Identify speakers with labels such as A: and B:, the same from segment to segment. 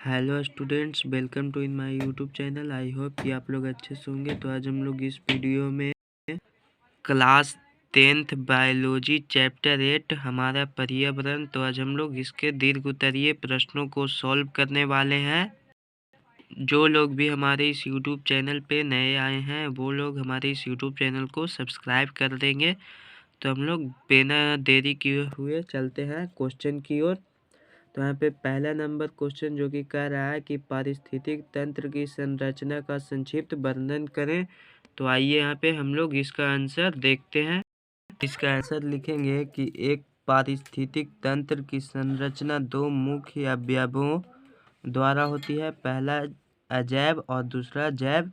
A: Hello students, welcome to in my YouTube channel. I hope कि आप लोग अच्छे से होंगे। तो आज हम लोग इस वीडियो में क्लास 10th बायोलॉजी चैप्टर 8 हमारा पर्यावरण, तो आज हम लोग इसके दीर्घ उत्तरीय प्रश्नों को सॉल्व करने वाले हैं। जो लोग भी हमारे इस यूट्यूब चैनल पे नए आए हैं वो लोग हमारे इस यूट्यूब चैनल को सब्सक्राइब कर देंगे। तो हम लोग बिना देरी किए हुए चलते हैं क्वेश्चन की ओर। तो यहाँ पे पहला नंबर क्वेश्चन जो कि कह रहा है कि पारिस्थितिक तंत्र की संरचना का संक्षिप्त वर्णन करें। तो आइए यहाँ पे हम लोग इसका आंसर देखते हैं। इसका आंसर लिखेंगे कि एक पारिस्थितिक तंत्र की संरचना दो मुख्य अवयवों द्वारा होती है, पहला अजैव और दूसरा जैव।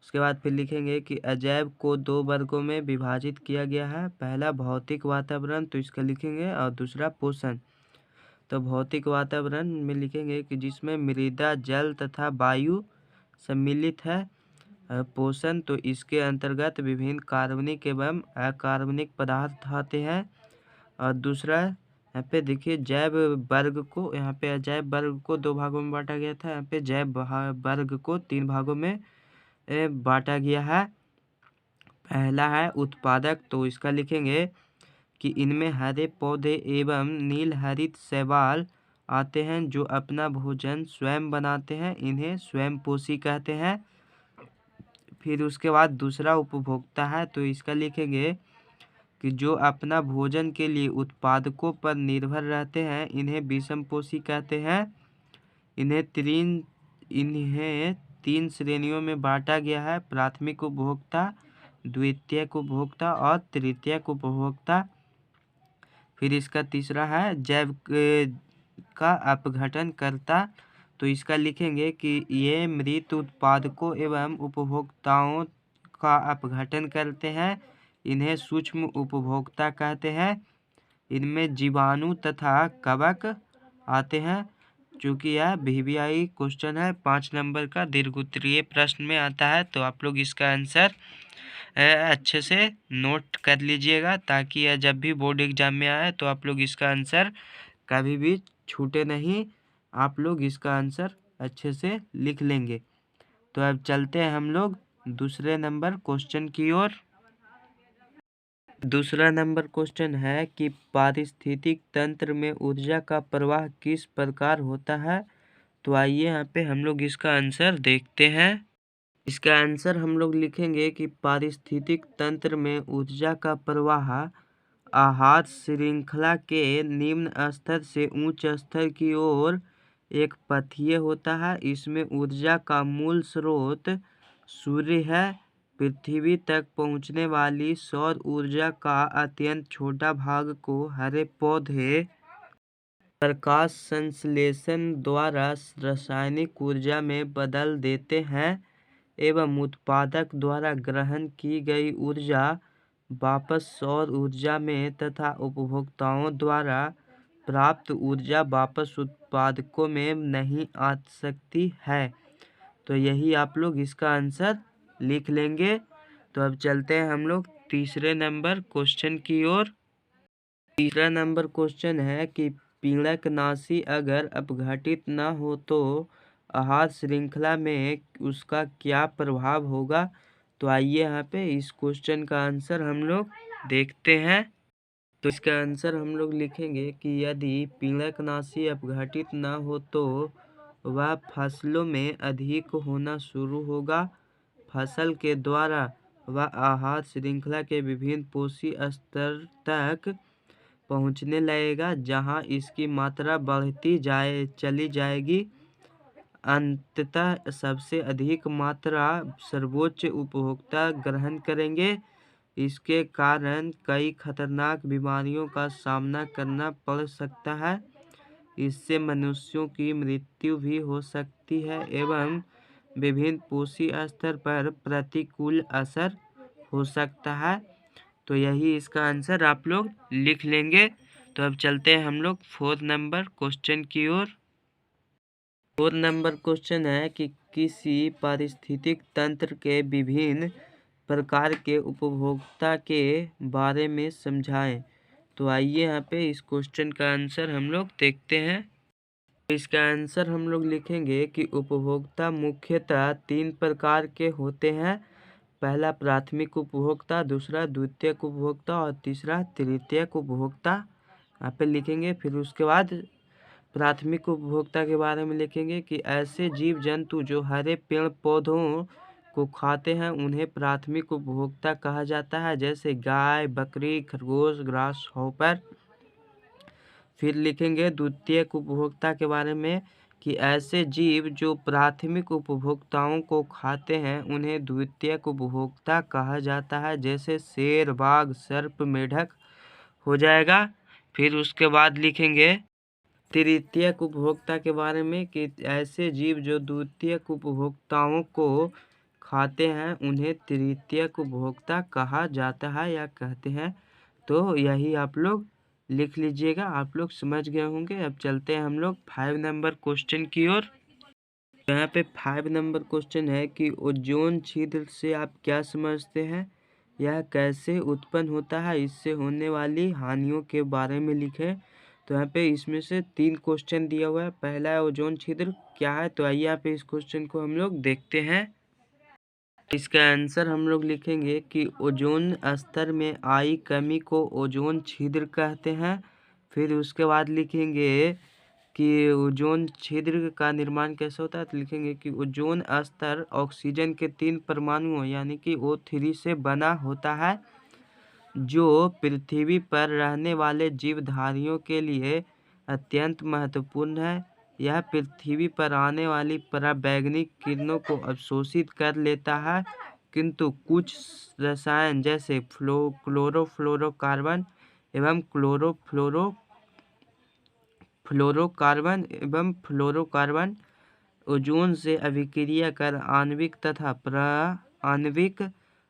A: उसके बाद फिर लिखेंगे कि अजैव को दो वर्गों में विभाजित किया गया है, पहला भौतिक वातावरण, तो इसका लिखेंगे, और दूसरा पोषण। तो भौतिक वातावरण में लिखेंगे कि जिसमें मृदा, जल तथा वायु सम्मिलित है। पोषण, तो इसके अंतर्गत विभिन्न कार्बनिक एवं अकार्बनिक पदार्थ आते हैं। और दूसरा यहाँ पे देखिए जैव वर्ग को, यहाँ पे अजैव वर्ग को दो भागों में बांटा गया था, यहाँ पे जैव वर्ग को तीन भागों में बांटा गया है। पहला है उत्पादक, तो इसका लिखेंगे कि इनमें हरे पौधे एवं नील हरित शैवाल आते हैं जो अपना भोजन स्वयं बनाते हैं, इन्हें स्वयंपोषी कहते हैं। फिर उसके बाद दूसरा उपभोक्ता है, तो इसका लिखेंगे कि जो अपना भोजन के लिए उत्पादकों पर निर्भर रहते हैं, इन्हें विषमपोषी कहते हैं। इन्हें तीन श्रेणियों में बांटा गया है, प्राथमिक उपभोक्ता, द्वितीयक उपभोक्ता और तृतीयक उपभोक्ता। फिर इसका तीसरा है जैव का अपघटन करता, तो इसका लिखेंगे कि ये मृत उत्पादकों एवं उपभोक्ताओं का अपघटन करते हैं, इन्हें सूक्ष्म उपभोक्ता कहते हैं। इनमें जीवाणु तथा कवक आते हैं। चूँकि यह VVI क्वेश्चन है, 5 नंबर का दीर्घ उत्तरीय प्रश्न में आता है, तो आप लोग इसका आंसर अच्छे से नोट कर लीजिएगा, ताकि यह जब भी बोर्ड एग्जाम में आए तो आप लोग इसका आंसर कभी भी छूटे नहीं, आप लोग इसका आंसर अच्छे से लिख लेंगे। तो अब चलते हैं हम लोग दूसरे नंबर क्वेश्चन की ओर। दूसरा नंबर क्वेश्चन है कि पारिस्थितिक तंत्र में ऊर्जा का प्रवाह किस प्रकार होता है। तो आइए यहाँ पे हम लोग इसका आंसर देखते हैं। इसका आंसर हम लोग लिखेंगे कि पारिस्थितिक तंत्र में ऊर्जा का प्रवाह आहार श्रृंखला के निम्न स्तर से उच्च स्तर की ओर एक पथीय होता है। इसमें ऊर्जा का मूल स्रोत सूर्य है। पृथ्वी तक पहुंचने वाली सौर ऊर्जा का अत्यंत छोटा भाग को हरे पौधे प्रकाश संश्लेषण द्वारा रासायनिक ऊर्जा में बदल देते हैं एवं उत्पादक द्वारा ग्रहण की गई ऊर्जा वापस सौर ऊर्जा में तथा उपभोक्ताओं द्वारा प्राप्त ऊर्जा वापस उत्पादकों में नहीं आ सकती है। तो यही आप लोग इसका आंसर लिख लेंगे। तो अब चलते हैं हम लोग तीसरे नंबर क्वेश्चन की ओर। तीसरा नंबर क्वेश्चन है कि पीड़कनाशी अगर अपघटित न हो तो आहार श्रृंखला में उसका क्या प्रभाव होगा। तो आइए यहाँ पे इस क्वेश्चन का आंसर हम लोग देखते हैं। तो इसका आंसर हम लोग लिखेंगे कि यदि पीड़कनाशी अपघटित न हो तो वह फसलों में अधिक होना शुरू होगा। फसल के द्वारा वह आहार श्रृंखला के विभिन्न पोषी स्तर तक पहुंचने लगेगा, जहां इसकी मात्रा बढ़ती चली जाएगी। अंततः सबसे अधिक मात्रा सर्वोच्च उपभोक्ता ग्रहण करेंगे। इसके कारण कई खतरनाक बीमारियों का सामना करना पड़ सकता है। इससे मनुष्यों की मृत्यु भी हो सकती है एवं विभिन्न पोषी स्तर पर प्रतिकूल असर हो सकता है। तो यही इसका आंसर आप लोग लिख लेंगे। तो अब चलते हैं हम लोग 4 नंबर क्वेश्चन की ओर। 4 नंबर क्वेश्चन है कि किसी पारिस्थितिक तंत्र के विभिन्न प्रकार के उपभोक्ता के बारे में समझाएं। तो आइए यहाँ पे इस क्वेश्चन का आंसर हम लोग देखते हैं। इसका आंसर हम लोग लिखेंगे कि उपभोक्ता मुख्यतः 3 प्रकार के होते हैं। पहला प्राथमिक उपभोक्ता, दूसरा द्वितीयक उपभोक्ता और तीसरा तृतीयक उपभोक्ता। यहाँ पे लिखेंगे। फिर उसके बाद प्राथमिक उपभोक्ता के बारे में लिखेंगे कि ऐसे जीव जंतु जो हरे पेड़ पौधों को खाते हैं उन्हें प्राथमिक उपभोक्ता कहा जाता है, जैसे गाय, बकरी, खरगोश, ग्रास हॉपर। फिर लिखेंगे द्वितीयक उपभोक्ता के बारे में कि ऐसे जीव जो प्राथमिक उपभोक्ताओं को खाते हैं उन्हें द्वितीयक उपभोक्ता कहा जाता है, जैसे शेर, बाघ, सर्प, मेढक हो जाएगा। फिर उसके बाद लिखेंगे तृतीयक उपभोक्ता के बारे में कि ऐसे जीव जो द्वितीयक उपभोक्ताओं को खाते हैं उन्हें तृतीयक उपभोक्ता कहा जाता है या कहते हैं। तो यही आप लोग लिख लीजिएगा। आप लोग समझ गए होंगे। अब चलते हैं हम लोग 5 नंबर क्वेश्चन की ओर। यहाँ पे 5 नंबर क्वेश्चन है कि ओजोन छिद्र से आप क्या समझते हैं, यह कैसे उत्पन्न होता है, इससे होने वाली हानियों के बारे में लिखें। तो यहाँ पे इसमें से 3 क्वेश्चन दिया हुआ है। पहला है ओजोन छिद्र क्या है, तो आइए यहाँ पे इस क्वेश्चन को हम लोग देखते हैं। इसका आंसर हम लोग लिखेंगे कि ओजोन स्तर में आई कमी को ओजोन छिद्र कहते हैं। फिर उसके बाद लिखेंगे कि ओजोन छिद्र का निर्माण कैसे होता है, तो लिखेंगे कि ओजोन स्तर ऑक्सीजन के 3 परमाणुओं यानी कि O3 से बना होता है, जो पृथ्वी पर रहने वाले जीवधारियों के लिए अत्यंत महत्वपूर्ण है। यह पृथ्वी पर आने वाली पराबैंगनी किरणों को अवशोषित कर लेता है, किंतु कुछ रसायन जैसे क्लोरोफ्लोरोकार्बन एवं फ्लोरोकार्बन ओजोन से अभिक्रिया कर आणविक तथा प्राणविक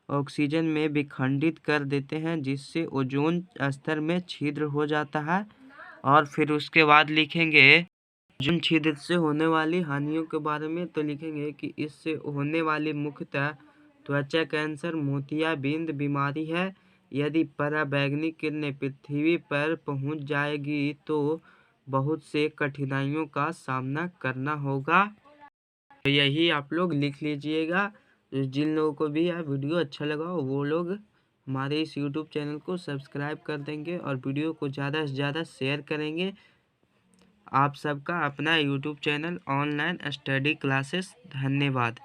A: ऑक्सीजन में विखंडित कर देते हैं, जिससे ओजोन स्तर में छिद्र हो जाता है। और फिर उसके बाद लिखेंगे ओजोन छिद्र से होने वाली हानियों के बारे में, तो लिखेंगे कि इससे होने वाली मुख्यतः त्वचा कैंसर, मोतियाबिंद बीमारी है। यदि पराबैंगनी किरणें पृथ्वी पर पहुंच जाएगी तो बहुत से कठिनाइयों का सामना करना होगा। तो यही आप लोग लिख लीजिएगा। जिन लोगों को भी यह वीडियो अच्छा लगा हो वो लोग हमारे इस यूट्यूब चैनल को सब्सक्राइब कर देंगे और वीडियो को ज़्यादा से ज़्यादा शेयर करेंगे। आप सबका अपना YouTube channel online study classes. धन्यवाद।